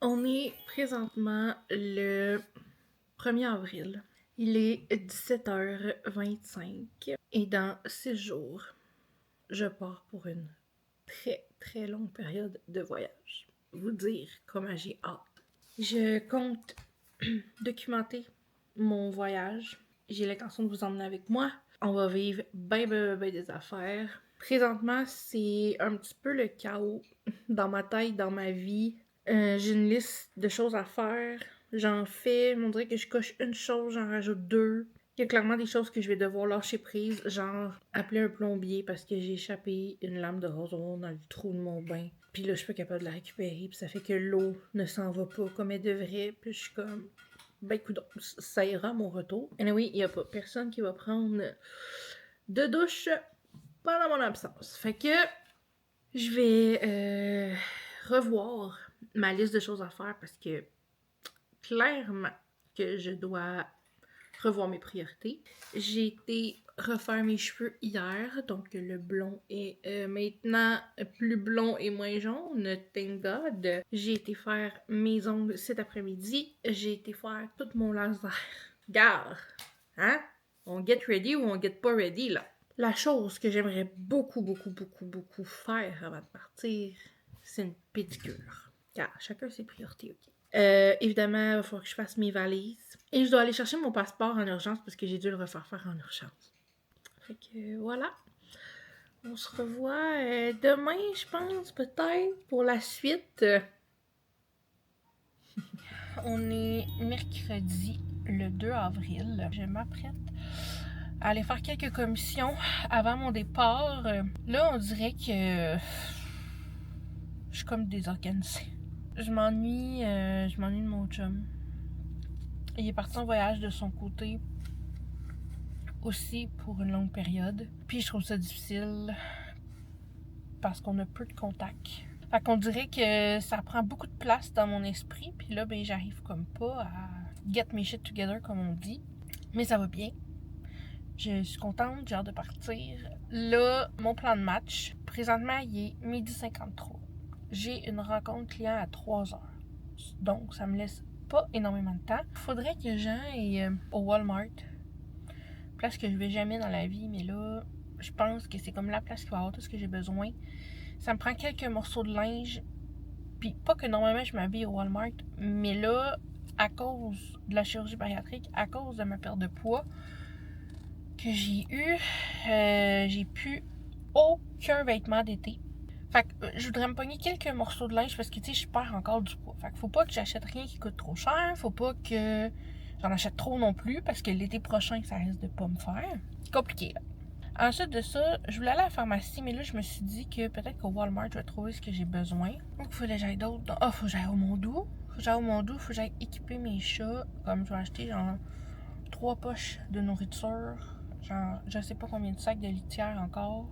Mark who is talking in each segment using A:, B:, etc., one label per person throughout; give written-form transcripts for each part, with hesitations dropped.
A: On est présentement le 1er avril. Il est 17h25 et dans 6 jours, je pars pour une très très longue période de voyage. Vous dire comment j'ai hâte. Je compte documenter mon voyage. J'ai l'intention de vous emmener avec moi. On va vivre ben des affaires. Présentement, c'est un petit peu le chaos dans ma tête, dans ma vie. J'ai une liste de choses à faire. J'en fais, on dirait que je coche une chose, j'en rajoute deux. Il y a clairement des choses que je vais devoir lâcher prise, genre appeler un plombier parce que j'ai échappé une lame de rasoir dans le trou de mon bain. Puis là, je suis pas capable de la récupérer, puis ça fait que l'eau ne s'en va pas comme elle devrait. Puis je suis comme, ben écoute, ça ira à mon retour. Et oui, il y a pas personne qui va prendre de douche pendant mon absence. Fait que je vais revoir ma liste de choses à faire parce que clairement que je dois revoir mes priorités. J'ai été refaire mes cheveux hier, donc le blond est maintenant plus blond et moins jaune, thank God. J'ai été faire mes ongles cet après-midi. J'ai été faire tout mon laser. Gare, hein? On get ready ou on get pas ready, là. La chose que j'aimerais beaucoup faire avant de partir, c'est une pédicure. Car chacun ses priorités, ok? Évidemment, il va falloir que je fasse mes valises. Et je dois aller chercher mon passeport en urgence parce que j'ai dû le refaire faire en urgence. Fait que voilà. On se revoit demain, je pense, peut-être, pour la suite. On est mercredi, le 2 avril. Je m'apprête à aller faire quelques commissions avant mon départ. Là, on dirait que je suis comme désorganisée. Je m'ennuie de mon chum. Il est parti en voyage de son côté aussi pour une longue période. Puis je trouve ça difficile parce qu'on a peu de contacts. Fait qu'on dirait que ça prend beaucoup de place dans mon esprit. Puis là, ben j'arrive comme pas à get my shit together comme on dit. Mais ça va bien. Je suis contente, j'ai hâte de partir. Là, mon plan de match, présentement, il est 12h53. J'ai une rencontre client à 3h. Donc, ça me laisse pas énormément de temps. Faudrait que j'aille au Walmart. Place que je vais jamais dans la vie, mais là, je pense que c'est comme la place qui va avoir tout ce que j'ai besoin. Ça me prend quelques morceaux de linge. Puis pas que normalement je m'habille au Walmart, mais là, à cause de la chirurgie bariatrique, à cause de ma perte de poids que j'ai eu, j'ai plus aucun vêtement d'été. Fait que je voudrais me pogner quelques morceaux de linge parce que tu sais, je perds encore du poids. Fait que faut pas que j'achète rien qui coûte trop cher, faut pas que j'en achète trop non plus parce que l'été prochain, ça risque de pas me faire. C'est compliqué là. Ensuite de ça, je voulais aller à la pharmacie, mais là, je me suis dit que peut-être qu'au Walmart, je vais trouver ce que j'ai besoin. Donc, il fallait que j'aille d'autres. Ah, faut que j'aille au Mondou. Faut que j'aille équiper mes chats. Comme je vais acheter genre 3 poches de nourriture. Genre, je sais pas combien de sacs de litière encore.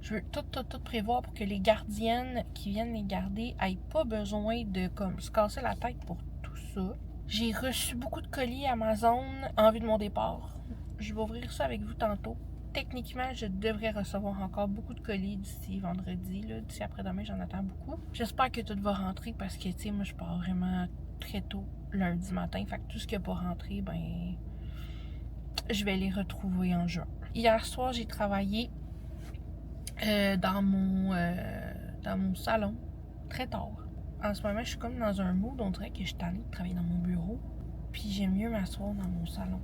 A: Je veux tout prévoir pour que les gardiennes qui viennent les garder aient pas besoin de comme se casser la tête pour tout ça. J'ai reçu beaucoup de colis Amazon en vue de mon départ. Je vais ouvrir ça avec vous tantôt. Techniquement, je devrais recevoir encore beaucoup de colis d'ici vendredi. D'ici après-demain, j'en attends beaucoup. J'espère que tout va rentrer parce que, tu sais, moi, je pars vraiment très tôt lundi matin. Fait que tout ce qui n'a pas rentré, ben, je vais les retrouver en juin. Hier soir, j'ai travaillé dans mon salon très tard. En ce moment, je suis comme dans un mood, on dirait que je suis tannée de travailler dans mon bureau. Puis j'aime mieux m'asseoir dans mon salon.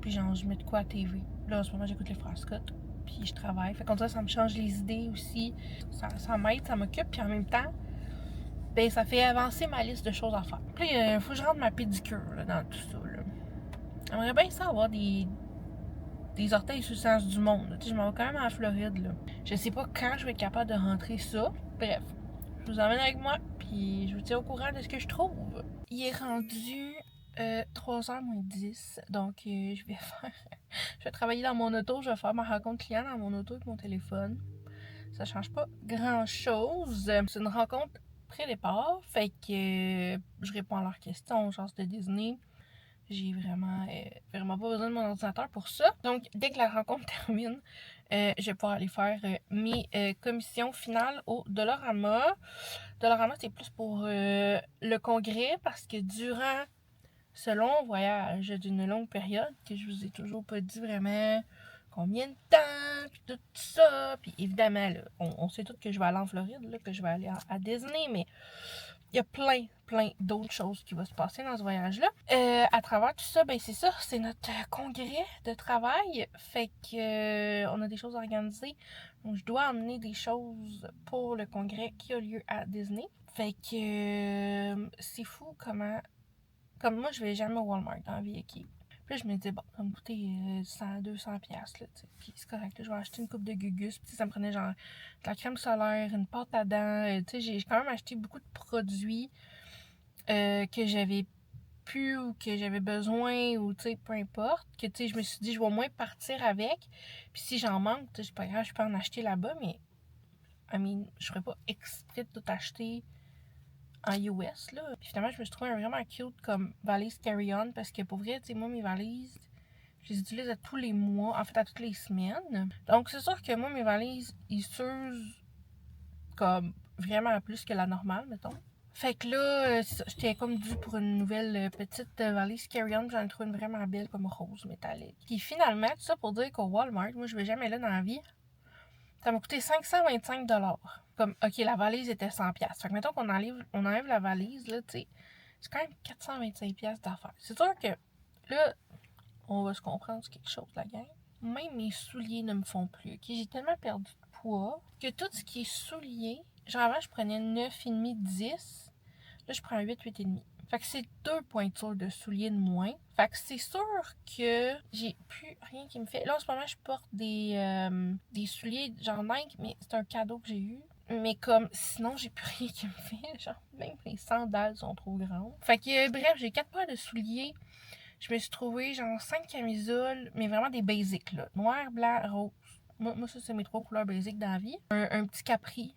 A: Puis genre, je mets de quoi à TV. Là, en ce moment, j'écoute les Frères Scott. Puis je travaille. Fait qu'on dirait que ça me change les idées aussi. Ça m'aide, ça m'occupe. Puis en même temps, ben ça fait avancer ma liste de choses à faire. Puis il faut que je rentre ma pédicure là, dans tout ça. Là. J'aimerais bien ça avoir des orteils sous le sens du monde. Je m'en vais quand même en Floride. Là. Je sais pas quand je vais être capable de rentrer ça. Bref, je vous emmène avec moi. Puis je vous tiens au courant de ce que je trouve. Il est rendu 3h moins 10. Donc je vais faire. Je vais travailler dans mon auto. Je vais faire ma rencontre client dans mon auto avec mon téléphone. Ça change pas grand chose. C'est une rencontre pré-départ. Fait que je réponds à leurs questions, chance de Disney. j'ai vraiment pas besoin de mon ordinateur pour ça. Donc, dès que la rencontre termine, je vais pouvoir aller faire mes commissions finales au Dollarama. Dollarama, c'est plus pour le congrès parce que durant ce long voyage d'une longue période, que je vous ai toujours pas dit vraiment combien de temps, puis tout ça, puis évidemment, là, on sait tous que je vais aller en Floride, là, que je vais aller à Disney, mais il y a plein d'autres choses qui vont se passer dans ce voyage-là. À travers tout ça, ben c'est ça, c'est notre congrès de travail. Fait que on a des choses organisées. Donc je dois emmener des choses pour le congrès qui a lieu à Disney. Fait que c'est fou comment. Comme moi, je vais jamais au Walmart dans la vie, ok. Puis là, je me disais, bon, ça va me coûter 100, 200$, là, tu sais. Puis c'est correct, là, je vais acheter une coupe de Gugus. Puis ça me prenait genre de la crème solaire, une pâte à dents. Tu sais, j'ai quand même acheté beaucoup de produits que j'avais plus ou que j'avais besoin ou, tu sais, peu importe. Que, tu sais, je me suis dit, je vais au moins partir avec. Puis si j'en manque, tu sais, c'est pas grave, je peux en acheter là-bas. Mais, je ferais pas exprès de tout acheter en US, là. Puis finalement, je me suis trouvé vraiment cute comme valise carry-on parce que pour vrai, tu sais, moi, mes valises, je les utilise à tous les mois, en fait, à toutes les semaines. Donc, c'est sûr que moi, mes valises, ils s'usent comme vraiment plus que la normale, mettons. Fait que là, j'étais comme due pour une nouvelle petite valise carry-on. J'en ai trouvé une vraiment belle comme rose métallique. Puis finalement, tout ça pour dire qu'au Walmart, moi, je vais jamais là dans la vie. Ça m'a coûté 525$. Comme, ok, la valise était 100$. Fait que mettons qu'on enlève la valise, là, tu sais, c'est quand même 425$ d'affaires. C'est sûr que, là, on va se comprendre sur quelque chose, la gang. Même mes souliers ne me font plus, ok? J'ai tellement perdu de poids que tout ce qui est souliers, genre avant, je prenais 9,5, 10. Là, je prends 8, 8,5. Fait que c'est 2 pointures de souliers de moins. Fait que c'est sûr que j'ai plus rien qui me fait. Là, en ce moment, je porte des souliers genre Nike, mais c'est un cadeau que j'ai eu. Mais comme, sinon, j'ai plus rien qui me fait. Genre, même les sandales sont trop grandes. Fait que, bref, j'ai 4 paires de souliers. Je me suis trouvé genre 5 camisoles, mais vraiment des basics, là. Noir, blanc, rose. Moi ça, c'est mes 3 couleurs basiques dans la vie. Un petit capri,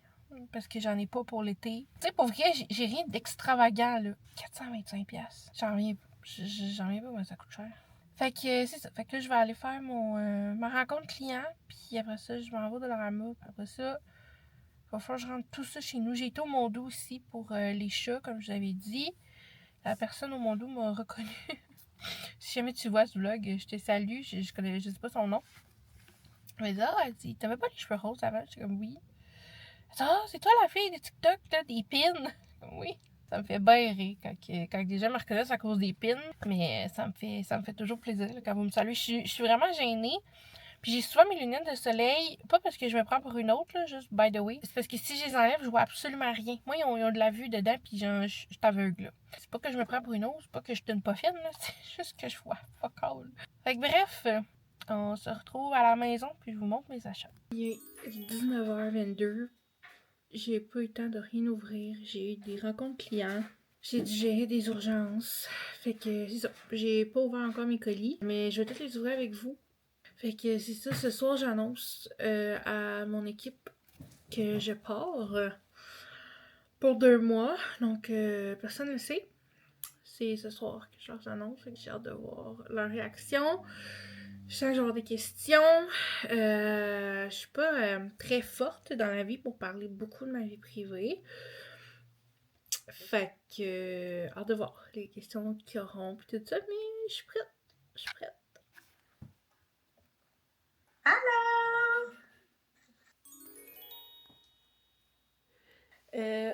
A: parce que j'en ai pas pour l'été. Tu sais, pour vrai, j'ai rien d'extravagant, là. 425$. J'en reviens pas, mais ça coûte cher. Fait que c'est ça. Fait que là, je vais aller faire ma rencontre client. Puis après ça, je m'en vais de Dollarama. Puis après ça, il va falloir que je rentre tout ça chez nous. J'ai été au Mondo aussi pour les chats, comme je vous avais dit. La personne au Mondo m'a reconnu. Si jamais tu vois ce vlog, je te salue. Je sais pas son nom. Elle m'a dit, elle dit, t'avais pas les cheveux roses avant? J'étais comme, oui. Ah, c'est toi la fille de TikTok, là, des pins? Oui. Ça me fait bien rire quand les gens me reconnaissent à cause des pins. Mais ça me fait toujours plaisir là, quand vous me saluez. Je suis vraiment gênée. Puis j'ai souvent mes lunettes de soleil, pas parce que je me prends pour une autre, là, juste by the way. C'est parce que si je les enlève, je vois absolument rien. Moi, ils ont de la vue dedans, puis je suis aveugle. Là. C'est pas que je me prends pour une autre, c'est pas que je suis une pas fine, là. C'est juste que je vois fuck all. Fait que bref, on se retrouve à la maison, puis je vous montre mes achats. Il est 19h22. J'ai pas eu le temps de rien ouvrir. J'ai eu des rencontres clients. J'ai dû gérer des urgences. Fait que c'est ça. J'ai pas ouvert encore mes colis. Mais je vais peut-être les ouvrir avec vous. Fait que c'est ça. Ce soir, j'annonce à mon équipe que je pars pour 2 mois. Donc, personne ne le sait. C'est ce soir que je leur annonce. Fait que j'ai hâte de voir leur réaction. Je sens que j'ai avoir des questions. Je suis pas très forte dans la vie pour parler beaucoup de ma vie privée. Fait que, hâte de voir les questions qu'ils auront pis tout ça, mais je suis prête. Je suis prête. Allô!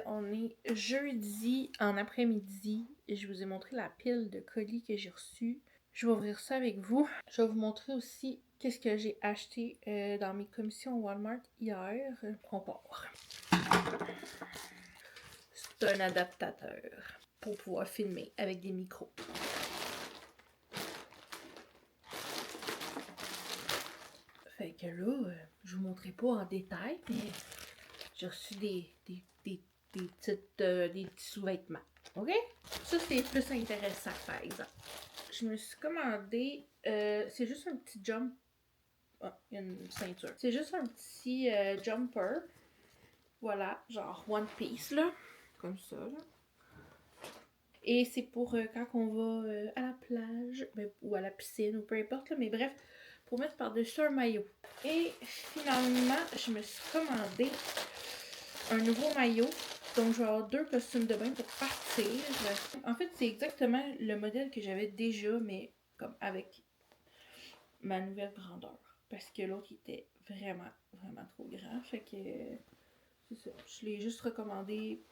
A: On est jeudi en après-midi et je vous ai montré la pile de colis que j'ai reçus. Je vais ouvrir ça avec vous. Je vais vous montrer aussi qu'est-ce que j'ai acheté dans mes commissions Walmart hier. On part. C'est un adaptateur pour pouvoir filmer avec des micros. Fait que là, je vous montrerai pas en détail, mais j'ai reçu des petits sous-vêtements. OK? Ça, c'est plus intéressant, par exemple. Je me suis commandé, c'est juste un petit jump. Ah, il y a une ceinture. C'est juste un petit jumper. Voilà, genre One Piece, là. Comme ça, là. Et c'est pour quand on va à la plage, ou à la piscine, ou peu importe, là, mais bref, pour mettre par-dessus un maillot. Et finalement, je me suis commandé un nouveau maillot. Donc, je vais avoir 2 costumes de bain pour partir. En fait, c'est exactement le modèle que j'avais déjà, mais comme avec ma nouvelle grandeur. Parce que l'autre, il était vraiment, vraiment trop grand. Fait que, c'est ça. Je l'ai juste recommandé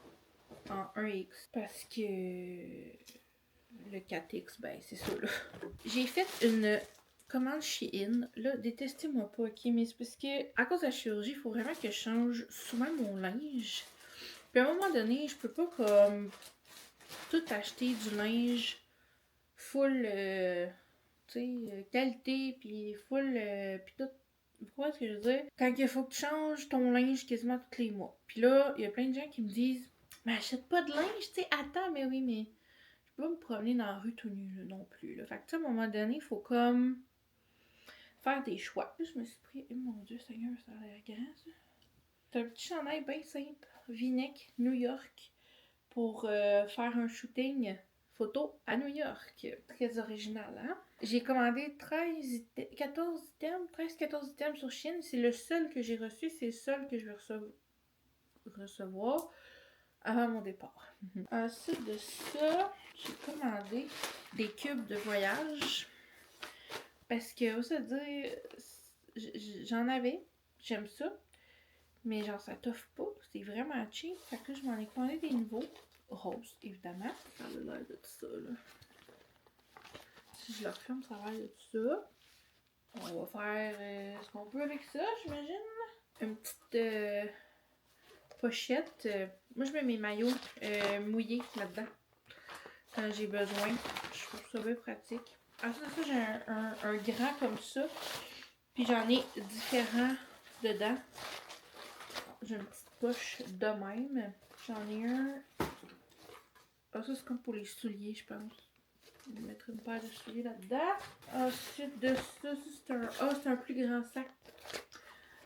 A: en 1X. Parce que le 4X, ben, c'est ça, là. J'ai fait une commande Shein. Là, détestez-moi pas, ok? Mais c'est parce que, à cause de la chirurgie, il faut vraiment que je change souvent mon linge. Puis à un moment donné, je peux pas comme tout acheter du linge full, tu sais, qualité, puis full, puis tout. Pourquoi est-ce que je veux dire? Quand il faut que tu changes ton linge quasiment tous les mois. Puis là, il y a plein de gens qui me disent, mais achète pas de linge, tu sais, attends, mais oui, mais je peux pas me promener dans la rue tout nu là, non plus. Là. Fait que tu sais, à un moment donné, il faut comme faire des choix. Là, je me suis pris, oh mon Dieu Seigneur, ça a l'air grand ça. C'est un petit chandail bien simple, V-neck, New York, pour faire un shooting photo à New York. Très original, hein? J'ai commandé 14 items sur Chine. C'est le seul que j'ai reçu. C'est le seul que je vais recevoir avant mon départ. Ensuite de ça, j'ai commandé des cubes de voyage. Parce que, on se dire, j'en avais. J'aime ça. Mais genre, ça t'offre pas. C'est vraiment cheap. Fait que là, je m'en ai commandé des nouveaux. Rose, évidemment. Ça a l'air de tout ça, là. Si je le referme, ça a l'air de tout ça. On va faire ce qu'on peut avec ça, j'imagine. Une petite pochette. Moi, je mets mes maillots mouillés là-dedans. Quand j'ai besoin. Je trouve ça bien pratique. Ensuite de ça, j'ai un grand comme ça. Puis j'en ai différents dedans. J'ai une petite poche de même. J'en ai un. Ah, ça, c'est comme pour les souliers, je pense. Je vais mettre une paire de souliers là-dedans. Ensuite de ça, c'est un plus grand sac.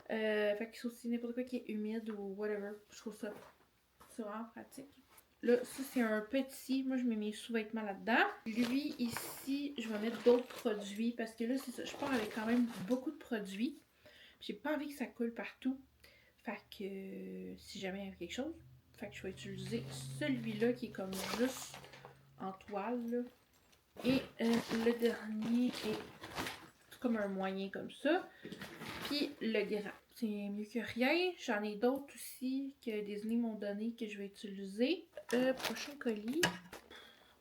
A: Fait qu'il faut aussi n'importe quoi qui est humide ou whatever. Je trouve ça vraiment pratique. Là, ça, c'est un petit. Moi, je mets mes sous-vêtements là-dedans. Lui, ici, je vais mettre d'autres produits parce que là, c'est ça. Je pars avec quand même beaucoup de produits. J'ai pas envie que ça coule partout. Fait que si jamais il y a quelque chose, fait que je vais utiliser celui-là qui est comme juste en toile. Là. Et le dernier est comme un moyen comme ça. Puis le grand. C'est mieux que rien. J'en ai d'autres aussi que Disney m'ont donné que je vais utiliser. Prochain colis.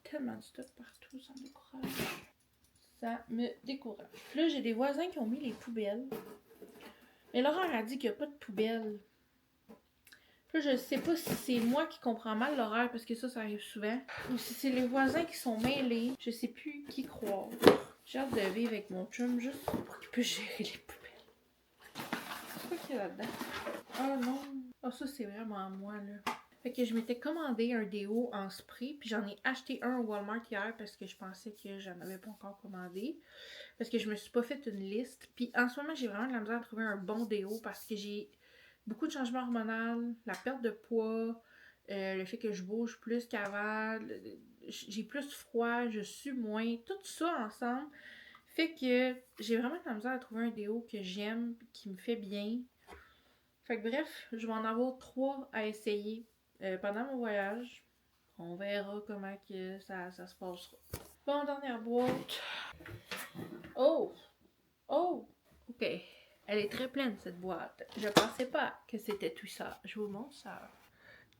A: Tellement de stock partout, ça me décourage. Ça me décourage. Là, j'ai des voisins qui ont mis les poubelles. Mais Laurent a dit qu'il n'y a pas de poubelle. Là, je sais pas si c'est moi qui comprends mal l'horaire parce que ça arrive souvent. Ou si c'est les voisins qui sont mêlés. Je sais plus qui croire. J'ai hâte de vivre avec mon chum juste pour qu'il puisse gérer les poubelles. C'est quoi qu'il y a là-dedans? Oh non. Oh, ça, c'est vraiment moi, là. Fait que je m'étais commandé un déo en spray. Puis j'en ai acheté un au Walmart hier parce que je pensais que j'en avais pas encore commandé. Parce que je me suis pas fait une liste. Puis en ce moment, j'ai vraiment de la misère à trouver un bon déo parce que j'ai beaucoup de changements hormonaux, la perte de poids, le fait que je bouge plus qu'avant, j'ai plus froid, je sue moins, tout ça ensemble fait que j'ai vraiment de la misère à trouver un déo que j'aime, qui me fait bien. Fait que bref, je vais en avoir 3 à essayer pendant mon voyage. On verra comment que ça se passera. Bon, dernière boîte. Oh! Oh! Ok. Elle est très pleine, cette boîte. Je pensais pas que c'était tout ça. Je vous montre ça.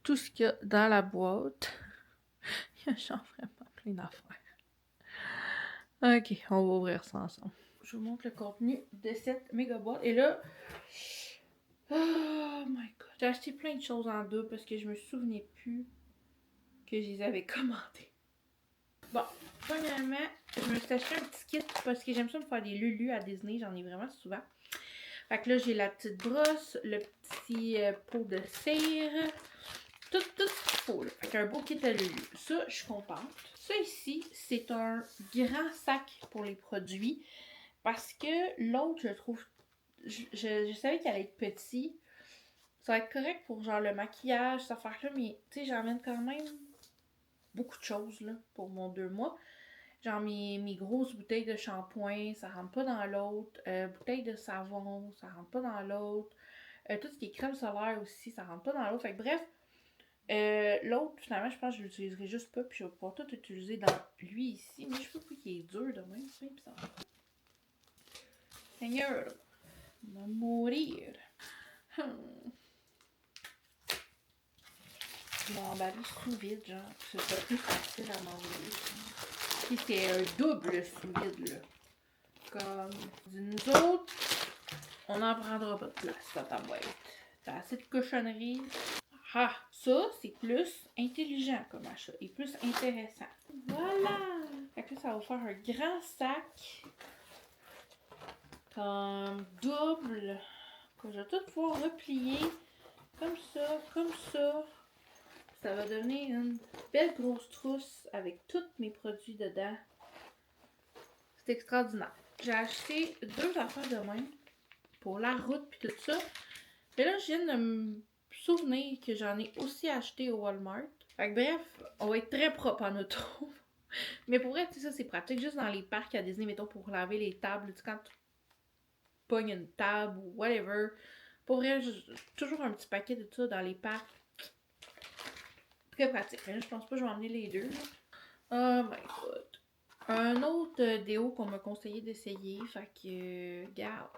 A: Tout ce qu'il y a dans la boîte. Il y a genre vraiment plein d'affaires. Ok, on va ouvrir ça ensemble. Je vous montre le contenu de cette méga boîte. Et là... Oh my god. J'ai acheté plein de choses en deux parce que je me souvenais plus que je les avais commandées. Bon, premièrement, je me suis acheté un petit kit parce que j'aime ça me faire des lulus à Disney. J'en ai vraiment souvent. Fait que là, j'ai la petite brosse, le petit pot de cire, tout ce qu'il faut. Là. Fait qu'un beau kit à lulu. Ça, je suis contente. Ça ici, c'est un grand sac pour les produits parce que l'autre, je trouve, je savais qu'elle allait être petit. Ça va être correct pour genre le maquillage, cette affaire-là, mais tu sais, j'emmène quand même beaucoup de choses là, pour mon 2 mois. Genre mes grosses bouteilles de shampoing, ça rentre pas dans l'autre. Bouteilles de savon, ça rentre pas dans l'autre. Tout ce qui est crème solaire aussi, ça rentre pas dans l'autre. Fait que bref, l'autre, finalement, je pense que je l'utiliserai juste pas. Puis je vais pouvoir tout utiliser dans lui ici. Mais je sais pas qu'il est dur de même. C'est bizarre. Seigneur, on va mourir. Je vais emballer sous vide, genre. C'est pas plus facile à m'envoyer. Puis c'est un double sous vide, là. Comme nous autres, on n'en prendra pas de place dans ta boîte. T'as assez de cochonneries. Ah, ça, c'est plus intelligent comme achat et plus intéressant. Voilà! Fait que là, ça va faire un grand sac. Comme double. Que je vais tout pouvoir replier. Comme ça, comme ça. Ça va donner une belle grosse trousse avec tous mes produits dedans. C'est extraordinaire. J'ai acheté 2 affaires de même pour la route puis tout ça. Mais là, je viens de me souvenir que j'en ai aussi acheté au Walmart. Fait que bref, on va être très propre en auto. Mais pour vrai, tu sais, ça c'est pratique juste dans les parcs à Disney, mettons, pour laver les tables. Tu sais, quand tu pognes une table ou whatever. Pour vrai, toujours un petit paquet de ça dans les parcs. Très pratique. Mais là, je pense pas que je vais emmener les deux. Oh my god. Un autre déo qu'on m'a conseillé d'essayer. Fait que, regarde.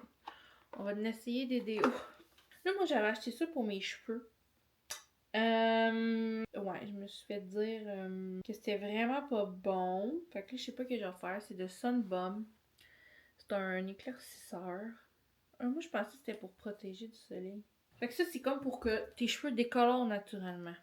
A: On va en essayer des déos. Là, moi, j'avais acheté ça pour mes cheveux. Ouais, je me suis fait dire que c'était vraiment pas bon. Fait que là, je sais pas ce que je vais faire. C'est de Sun Bum. C'est un éclaircisseur. Moi, je pensais que c'était pour protéger du soleil. Fait que ça, c'est comme pour que tes cheveux décolorent naturellement.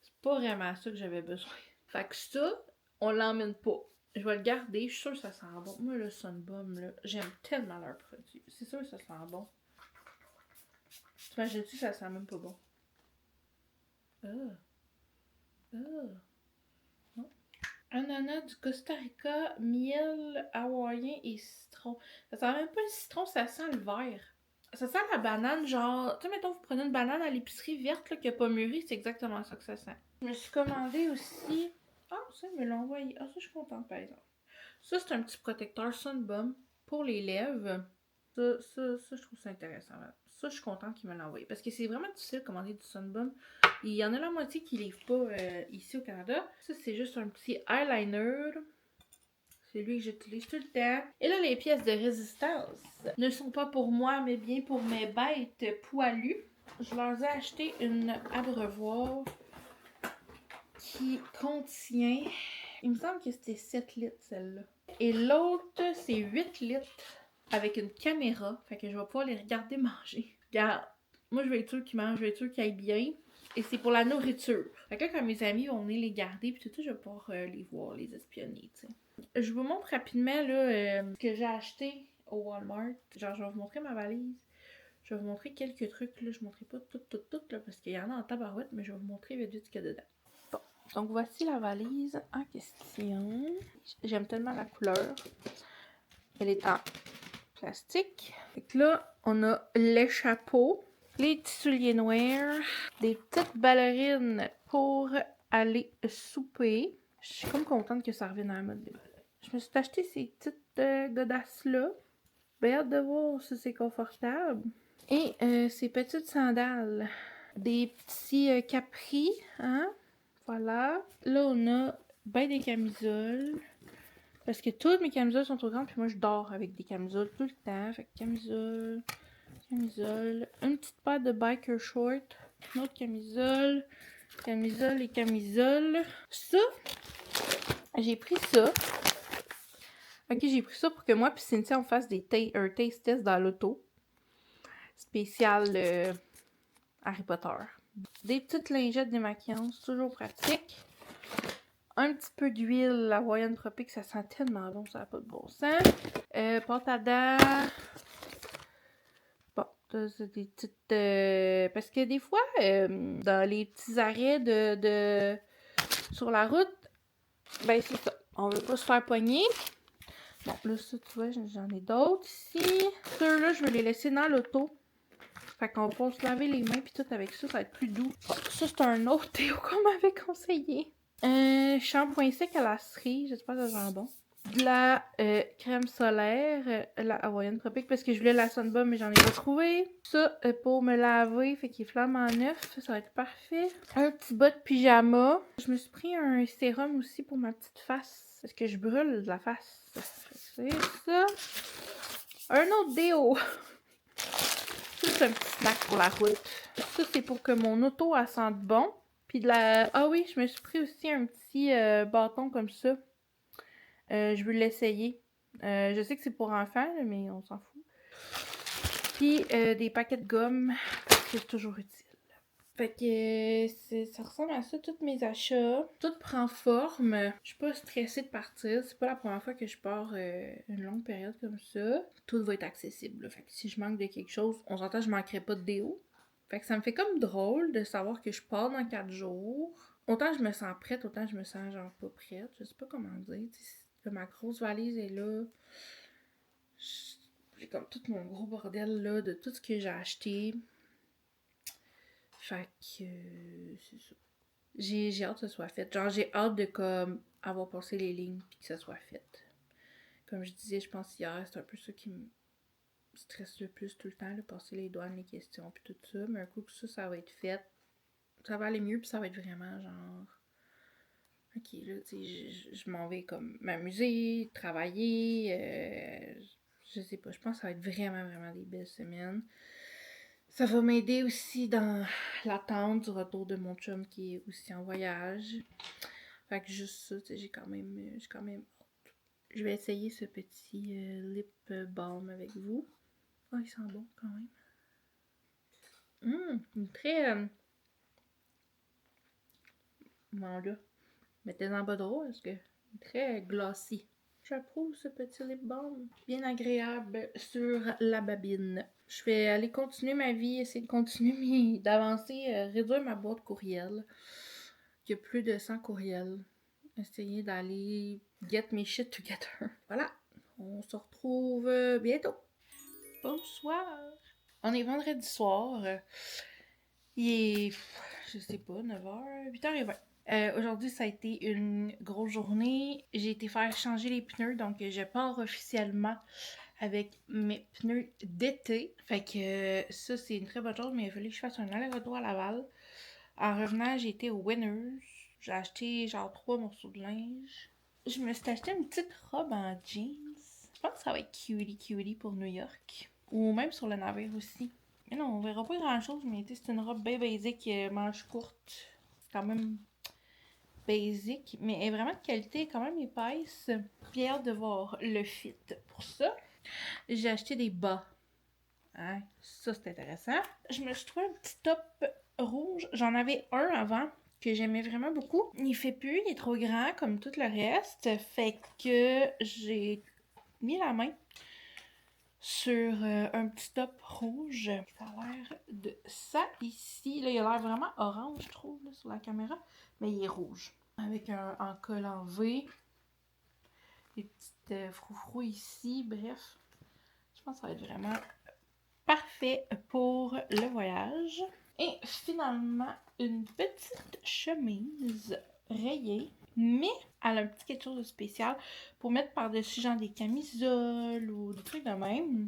A: C'est pas vraiment ça que j'avais besoin. Fait que ça, on l'emmène pas. Je vais le garder. Je suis sûre que ça sent bon. Moi, le Sun Bum, là, j'aime tellement leurs produits. C'est sûr que ça sent bon. T'imagines-tu que ça sent même pas bon? Non. Ananas du Costa Rica, miel hawaïen et citron. Ça sent même pas le citron, ça sent le vert. Ça sent la banane, genre... Tu sais, mettons, vous prenez une banane à l'épicerie verte là, qui a pas mûri, c'est exactement ça que ça sent. Je me suis commandé aussi... Ah, ça, ils me l'ont envoyé. Ah, ça, je suis contente, par exemple. Ça, c'est un petit protecteur Sun Bum pour les lèvres. Ça, je trouve ça intéressant. Ça, je suis contente qu'il me l'ait envoyé. Parce que c'est vraiment difficile de commander du Sun Bum. Il y en a la moitié qui ne livrent pas ici au Canada. Ça, c'est juste un petit eyeliner. C'est lui que j'utilise tout le temps. Et là, les pièces de résistance ne sont pas pour moi, mais bien pour mes bêtes poilues. Je leur ai acheté une abreuvoir qui contient... Il me semble que c'était 7 litres, celle-là. Et l'autre, c'est 8 litres avec une caméra. Fait que je vais pouvoir les regarder manger. Regarde, moi, je vais être sûre qu'ils mangent, je vais être sûre qu'ils aillent bien. Et c'est pour la nourriture. Fait que là, quand mes amis vont venir les garder, puis tout ça, je vais pouvoir les voir, les espionner, tu sais. Je vous montre rapidement, là, ce que j'ai acheté au Walmart. Genre, je vais vous montrer ma valise. Je vais vous montrer quelques trucs, là. Je ne montrerai pas tout, là, parce qu'il y en a en tabarouette, mais je vais vous montrer vite ce qu'il y a dedans. Bon, donc voici la valise en question. J'aime tellement la couleur. Elle est en plastique. Fait que là, on a les chapeaux, les petits souliers noirs, des petites ballerines pour aller souper. Je suis comme contente que ça revienne à la mode. Je me suis acheté ces petites godasses-là. Bien hâte de voir si c'est confortable. Et ces petites sandales. Des petits capris, hein? Voilà. Là, on a ben des camisoles. Parce que toutes mes camisoles sont trop grandes, puis moi je dors avec des camisoles tout le temps. Fait que camisole, une petite paire de biker short, une autre camisole et camisole. Ça, j'ai pris ça. Ok, j'ai pris ça pour que moi puis Cynthia on fasse un taste test dans l'auto. Spécial Harry Potter. Des petites lingettes démaquillantes, toujours pratique. Un petit peu d'huile hawaïenne tropique, ça sent tellement bon, ça n'a pas de bon sens. Pâte à dents. Bon, ça c'est des petites... parce que des fois, dans les petits arrêts sur la route, ben c'est ça. On veut pas se faire pogner. Bon, là, ça, tu vois, j'en ai d'autres ici. Ceux-là, je vais les laisser dans l'auto. Fait qu'on peut se laver les mains puis tout avec ça, ça va être plus doux. Ça, c'est un autre déo qu'on m'avait conseillé. Shampoing sec à la cerise, j'espère que ça sent bon. De la crème solaire, la Hawaiian Tropique, parce que je voulais la Sunbomb, mais j'en ai pas trouvé. Ça, pour me laver, fait qu'il est flambant neuf, ça va être parfait. Un petit bas de pyjama. Je me suis pris un sérum aussi pour ma petite face, parce que je brûle de la face. C'est ça. Un autre déo. Ça, c'est un petit snack pour la route. Ça, c'est pour que mon auto, elle sente bon. Puis de la... Ah oui, je me suis pris aussi un petit bâton comme ça. Je veux l'essayer. Je sais que c'est pour enfants, là, mais on s'en fout. Puis des paquets de gomme, parce que c'est toujours utile. Fait que ça ressemble à ça, tous mes achats. Tout prend forme. Je suis pas stressée de partir. C'est pas la première fois que je pars une longue période comme ça. Tout va être accessible. Là. Fait que si je manque de quelque chose, on s'entend, je manquerai pas de déo. Fait que ça me fait comme drôle de savoir que je pars dans 4 jours. Autant je me sens prête, autant je me sens genre pas prête. Je sais pas comment dire. Ma grosse valise est là. J'ai comme tout mon gros bordel là de tout ce que j'ai acheté. Fait que c'est ça. J'ai hâte que ça soit fait. Genre j'ai hâte de comme avoir passé les lignes puis que ça soit fait. Comme je disais, je pense hier, c'est un peu ça qui me stresse le plus tout le temps, là, passer les douanes, les questions puis tout ça. Mais un coup que ça va être fait, ça va aller mieux puis ça va être vraiment genre... Ok, là, tu sais, je m'en vais comme m'amuser, travailler, je sais pas, je pense que ça va être vraiment, vraiment des belles semaines. Ça va m'aider aussi dans l'attente du retour de mon chum qui est aussi en voyage. Fait que juste ça, tu sais, j'ai quand même hâte. Je vais essayer ce petit lip balm avec vous. Oh, il sent bon quand même. Très... Bon là, mettez-en pas trop parce que très glossy. J'approuve ce petit lip balm. Bien agréable sur la babine. Je vais aller continuer ma vie, essayer de continuer d'avancer, réduire ma boîte courriel. Il y a plus de 100 courriels. Essayer d'aller get mes shit together. Voilà. On se retrouve bientôt. Bonsoir. On est vendredi soir. Il est, je sais pas, 9h, 8h20. Aujourd'hui, ça a été une grosse journée. J'ai été faire changer les pneus, donc je pars officiellement avec mes pneus d'été. Fait que ça, c'est une très bonne chose, mais il a fallu que je fasse un aller-retour à Laval. En revenant, j'ai été au Winners. J'ai acheté genre 3 morceaux de linge. Je me suis acheté une petite robe en jeans. Je pense que ça va être cutie pour New York. Ou même sur le navire aussi. Mais non, on verra pas grand chose, mais c'est une robe bien basique, manche courte. C'est quand même basique, mais elle est vraiment de qualité, quand même épaisse. J'ai hâte de voir le fit pour ça. J'ai acheté des bas. Hein? Ça, c'est intéressant. Je me suis trouvé un petit top rouge. J'en avais un avant que j'aimais vraiment beaucoup. Il fait plus, il est trop grand comme tout le reste. Fait que j'ai mis la main sur un petit top rouge. Ça a l'air de ça ici. Là, il a l'air vraiment orange, je trouve, là, sur la caméra. Mais il est rouge. Avec un col en V. Des petites froufrous ici. Bref, je pense que ça va être vraiment parfait pour le voyage. Et finalement, une petite chemise rayée. Mais elle a un petit quelque chose de spécial pour mettre par-dessus genre des camisoles ou des trucs de même.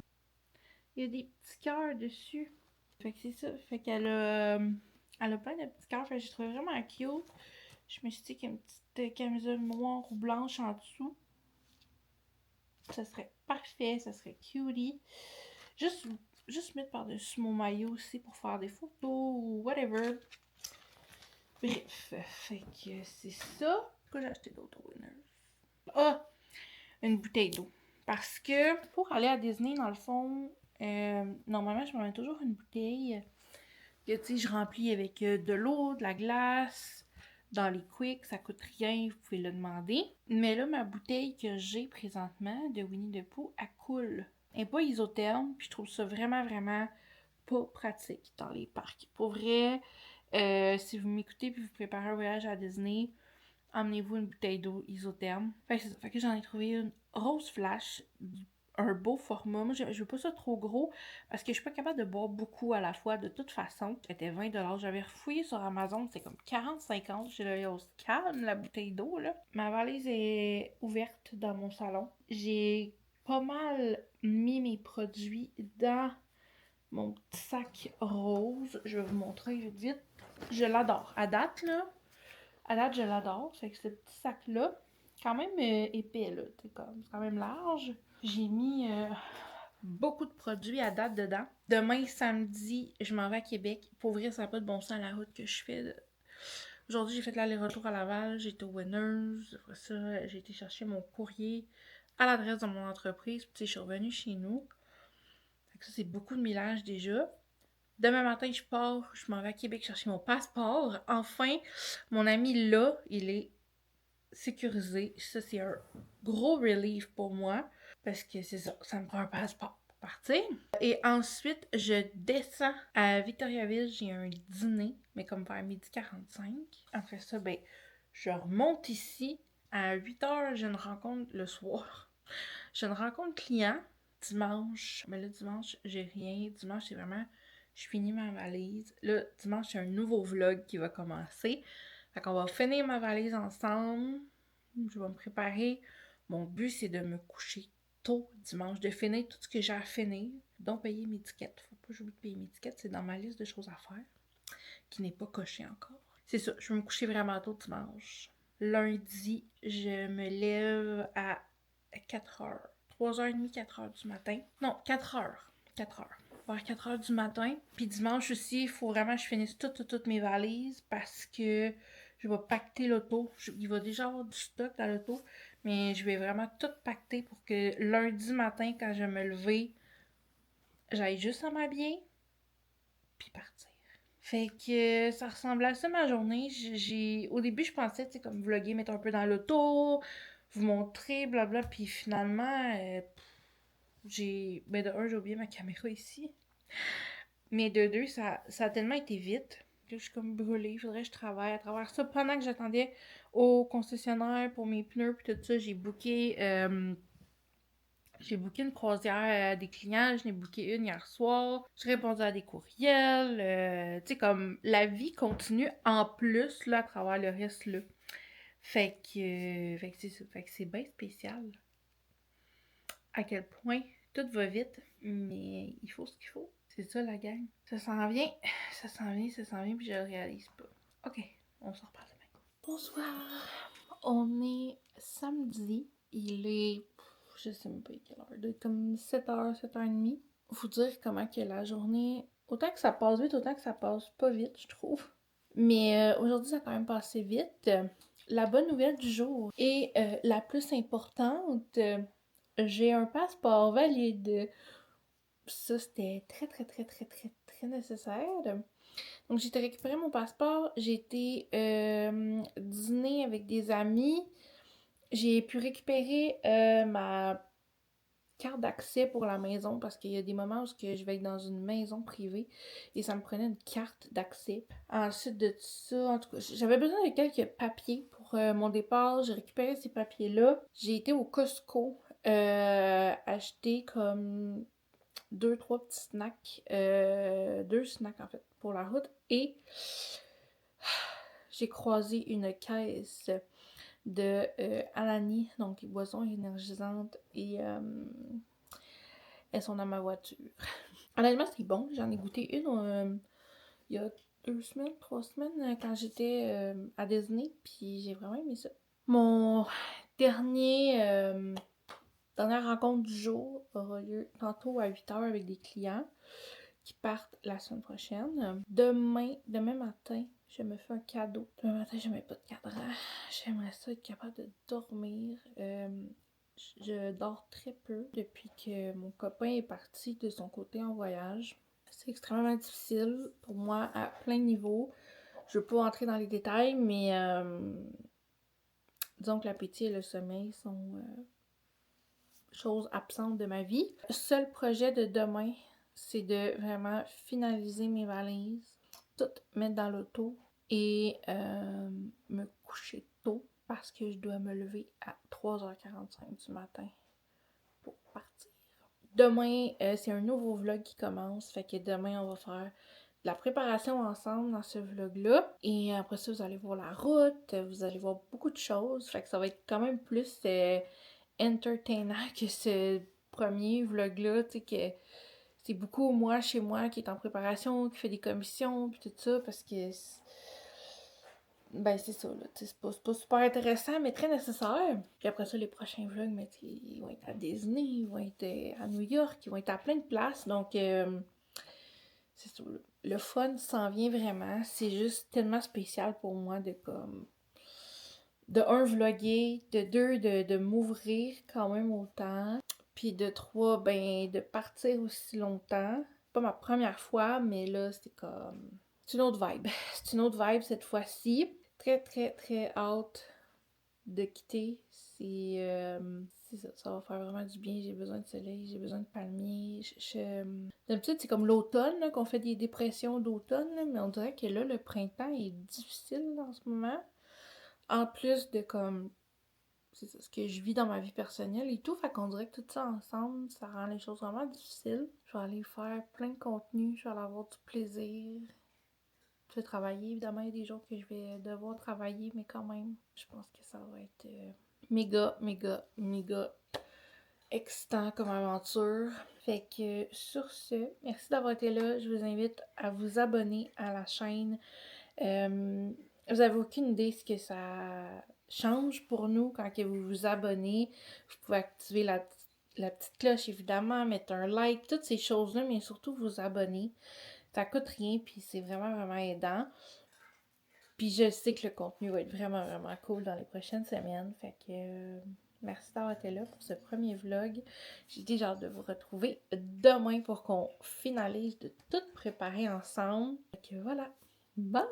A: Il y a des petits cœurs dessus. Fait que c'est ça. Fait qu'elle a, elle a plein de petits cœurs. Fait que j'ai trouvé vraiment cute. Je me suis dit qu'une petite camisole noire ou blanche en dessous, ça serait parfait. Ça serait cutie. Juste mettre par-dessus mon maillot aussi pour faire des photos ou whatever. Bref, fait que c'est ça. Pourquoi j'ai acheté d'autres Winners? Ah! Une bouteille d'eau. Parce que pour aller à Disney, dans le fond, normalement, je me mets toujours une bouteille que, tu sais, je remplis avec de l'eau, de la glace, dans les Quick, ça coûte rien, vous pouvez le demander. Mais là, ma bouteille que j'ai présentement de Winnie the Pooh, elle coule. Elle n'est pas isotherme, puis je trouve ça vraiment, vraiment pas pratique dans les parcs. Pour vrai, si vous m'écoutez puis vous préparez un voyage à Disney, emmenez-vous une bouteille d'eau isotherme. Fait que j'en ai trouvé une rose flash, un beau format. Moi, je veux pas ça trop gros parce que je suis pas capable de boire beaucoup à la fois de toute façon. C'était 20$. J'avais refouillé sur Amazon, c'était comme 40-50$. J'ai le au calme, la bouteille d'eau, là. Ma valise est ouverte dans mon salon. J'ai pas mal mis mes produits dans mon petit sac rose. Je vais vous montrer vite vite. Je l'adore. À date, là, je l'adore. C'est que ce petit sac-là, quand même épais, là. C'est quand même large. J'ai mis beaucoup de produits à date dedans. Demain, samedi, je m'en vais à Québec. Pour vrai, ça n'a pas de bon sens la route que je fais. Aujourd'hui, j'ai fait l'aller-retour à Laval. J'ai été au Winners. Après ça, j'ai été chercher mon courrier à l'adresse de mon entreprise. Puis, je suis revenue chez nous. Fait que ça, c'est beaucoup de millage déjà. Demain matin, je pars. Je m'en vais à Québec chercher mon passeport. Enfin, mon ami là, il est sécurisé. Ça, c'est un gros relief pour moi. Parce que c'est ça, ça me prend un passeport pour partir. Et ensuite, je descends à Victoriaville. J'ai un dîner, mais comme vers 12h45. Après ça, ben, je remonte ici. À 8h, j'ai une rencontre le soir. J'ai une rencontre client dimanche. Mais là, dimanche, j'ai rien. Dimanche, c'est vraiment... Je finis ma valise. Là, dimanche, c'est un nouveau vlog qui va commencer. Fait qu'on va finir ma valise ensemble. Je vais me préparer. Mon but, c'est de me coucher tôt dimanche, de finir tout ce que j'ai à finir, donc payer mes tickets. Faut pas que j'oublie de payer mes tickets, c'est dans ma liste de choses à faire, qui n'est pas cochée encore. C'est ça, je vais me coucher vraiment tôt dimanche. Lundi, je me lève à 4h. 3h30, 4h du matin. Non, 4h. 4h. Vers 4h du matin. Puis dimanche aussi, il faut vraiment que je finisse toutes mes valises parce que je vais pacter l'auto. Il va déjà avoir du stock dans l'auto, mais je vais vraiment tout pacter pour que lundi matin, quand je vais me lever, j'aille juste à m'habiller, puis partir. Fait que ça ressemble à ça ma journée. Au début, je pensais, tu sais, comme vlogger, mettre un peu dans l'auto, vous montrer, blabla, puis finalement, ben de un, j'ai oublié ma caméra ici. Mais de deux, ça a tellement été vite que je suis comme brûlée. Il faudrait que je travaille à travers ça. Pendant que j'attendais au concessionnaire pour mes pneus puis tout ça, j'ai booké une croisière à des clients. Je n'ai booké une hier soir. J'ai répondu à des courriels. Tu sais, comme la vie continue en plus là à travers le reste là. Fait que c'est ça. Fait que c'est bien spécial. À quel point tout va vite, mais il faut ce qu'il faut. C'est ça la gang. Ça s'en vient, puis je le réalise pas. Ok, on s'en reparle demain. Bonsoir. On est samedi. Il est, je sais même pas quelle heure, il doit être comme 7h, 7h30. Faut dire comment que la journée, autant que ça passe vite, autant que ça passe pas vite, je trouve. Mais aujourd'hui, ça a quand même passé vite. La bonne nouvelle du jour et la plus importante, j'ai un passeport valide. Ça, c'était très, très, très, très, très, très nécessaire. Donc, j'ai été récupérer mon passeport. J'ai été dîner avec des amis. J'ai pu récupérer ma carte d'accès pour la maison parce qu'il y a des moments où je vais être dans une maison privée et ça me prenait une carte d'accès. Ensuite de ça, en tout cas, j'avais besoin de quelques papiers pour mon départ. J'ai récupéré ces papiers-là. J'ai été au Costco acheter comme 2-3 petits snacks. 2 snacks en fait pour la route. Et j'ai croisé une caisse de Alani, donc les boissons énergisantes, et elles sont dans ma voiture. Honnêtement, c'est bon. J'en ai goûté une il y a 2 semaines, 3 semaines, quand j'étais à Disney, puis j'ai vraiment aimé ça. Mon dernière rencontre du jour aura lieu tantôt à 8h avec des clients qui partent la semaine prochaine. Demain matin, je me fais un cadeau. Demain matin, je mets pas de cadran. J'aimerais ça être capable de dormir. Je dors très peu depuis que mon copain est parti de son côté en voyage. C'est extrêmement difficile pour moi à plein de niveaux. Je veux pas entrer dans les détails, mais disons que l'appétit et le sommeil sont choses absentes de ma vie. Le seul projet de demain, c'est de vraiment finaliser mes valises, tout mettre dans l'auto et me coucher tôt parce que je dois me lever à 3h45 du matin pour partir. Demain, c'est un nouveau vlog qui commence. Fait que demain, on va faire de la préparation ensemble dans ce vlog-là. Et après ça, vous allez voir la route, vous allez voir beaucoup de choses. Fait que ça va être quand même plus entertainant que ce premier vlog-là, tu sais, que c'est beaucoup moi, chez moi, qui est en préparation, qui fait des commissions, puis tout ça, parce que... Ben, c'est ça, là. C'est pas super intéressant, mais très nécessaire. Puis après ça, les prochains vlogs, mais ils vont être à Disney, ils vont être à New York, ils vont être à plein de places. Donc, c'est ça. Le fun s'en vient vraiment. C'est juste tellement spécial pour moi de comme. De un, vlogger, de deux, de m'ouvrir quand même autant. Puis de trois, ben, de partir aussi longtemps. Pas ma première fois, mais là, c'était comme. C'est une autre vibe. C'est une autre vibe cette fois-ci. Très, très, très hâte de quitter. C'est ça, ça va faire vraiment du bien. J'ai besoin de soleil, j'ai besoin de palmiers. D'habitude, c'est comme l'automne, là, qu'on fait des dépressions d'automne, là, mais on dirait que là, le printemps est difficile en ce moment. En plus de comme, c'est ça, ce que je vis dans ma vie personnelle et tout, fait qu'on dirait que tout ça ensemble, ça rend les choses vraiment difficiles. Je vais aller faire plein de contenu, je vais aller avoir du plaisir. Je vais travailler, évidemment, il y a des jours que je vais devoir travailler, mais quand même, je pense que ça va être méga, méga, méga excitant comme aventure. Fait que sur ce, merci d'avoir été là. Je vous invite à vous abonner à la chaîne. Vous avez aucune idée ce que ça change pour nous quand que vous vous abonnez. Vous pouvez activer la petite cloche, évidemment, mettre un like, toutes ces choses-là, mais surtout vous abonner. Ça coûte rien, puis c'est vraiment, vraiment aidant. Puis je sais que le contenu va être vraiment, vraiment cool dans les prochaines semaines. Fait que merci d'avoir été là pour ce premier vlog. J'ai déjà hâte de vous retrouver demain pour qu'on finalise de tout préparer ensemble. Fait que voilà. Bye!